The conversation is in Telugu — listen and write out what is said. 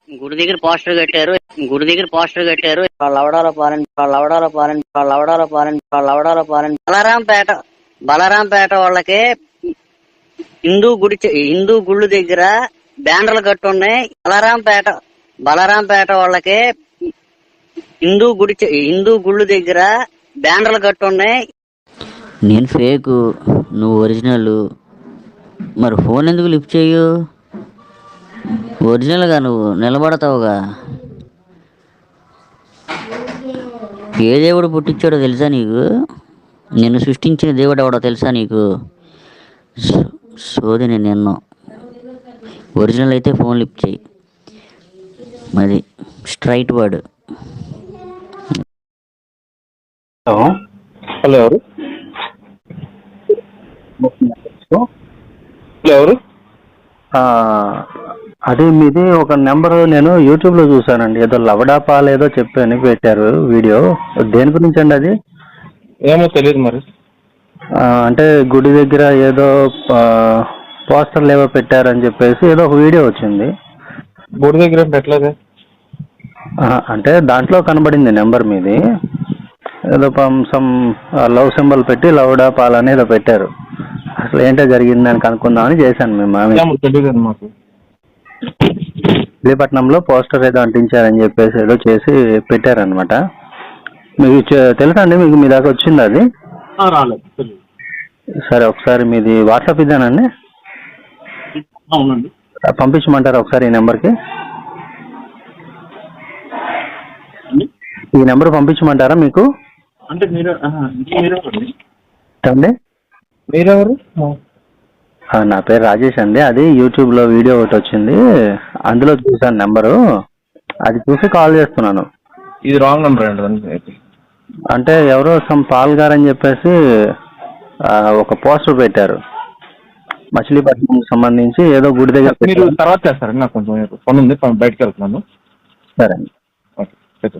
గుడి దగ్గర పోస్టర్ కట్టారు. లవడాల పాలెం బలరాంపేట వాళ్ళకి హిందూ గుళ్ళు దగ్గర బ్యానర్లు కట్టున్నాయి. బలరాంపేట వాళ్ళకి హిందూ గుళ్ళు దగ్గర బ్యానర్లు కట్టున్నాయి. నేను ఫేక్, నువ్వు ఒరిజినల్. మరి ఫోన్ ఎందుకు లిఫ్ట్ చేయు? ఒరిజినల్గా నువ్వు నిలబడతావుగా. ఏ దేవుడు పుట్టించాడో తెలుసా నీకు? నిన్ను సృష్టించిన దేవుడు ఎవడో తెలుసా నీకు? సోది నేను నిన్ను. ఒరిజినల్ అయితే ఫోన్ లిఫ్ట్ చేయి. మరి స్ట్రైట్ వర్డ్. హలో, ఎవరు? అదే మీది ఒక నెంబర్ నేను యూట్యూబ్లో చూసానండి. ఏదో లవడాపాలు ఏదో చెప్పని పెట్టారు వీడియో. దేని గురించి అండి అది? ఏమో తెలియదు మరి. అంటే గుడి దగ్గర ఏదో పోస్టర్లు ఏవో పెట్టారని చెప్పేసి ఏదో ఒక వీడియో వచ్చింది. గుడి దగ్గర పెట్టలేదు. అంటే దాంట్లో కనబడింది నెంబర్ మీది. ఏదో సమ్ లవ్ సింబల్ పెట్టి లవడాపాల్ అని ఏదో పెట్టారు. అసలు ఏంటో జరిగిందని కనుక్కుందామని చేశాను. మేము తెలియదు మాకు. విశాఖపట్నంలో పోస్టర్ ఏదో అంటించారని చెప్పేసి ఏదో చేసి పెట్టారనమాట. మీకు తెలుసా అండి? మీకు మీ దాకా వచ్చింది అది? రాలేదు. సరే, ఒకసారి మీది వాట్సాప్ ఇదేనండి? అవునండి. పంపించమంటారా ఒకసారి ఈ నెంబర్కి? ఈ నెంబర్ పంపించమంటారా మీకు? అంటే మీరెవరు? నా పేరు రాజేష్ అండి. అది యూట్యూబ్లో వీడియో ఒకటి వచ్చింది, అందులో చూసాను నెంబరు. అది చూసి కాల్ చేస్తున్నాను. ఇది రాంగ్ నెంబర్ అండి. అంటే ఎవరో సమ్ పాల్ గారు అని చెప్పేసి ఒక పోస్టర్ పెట్టారు మచిలీపట్నం సంబంధించి ఏదో గుడి దగ్గర. మీరు తర్వాత చేస్తారండి, నాకు కొంచెం పని ఉంది, బయటకు వెళ్తున్నాను. సరే అండి. ఓకే.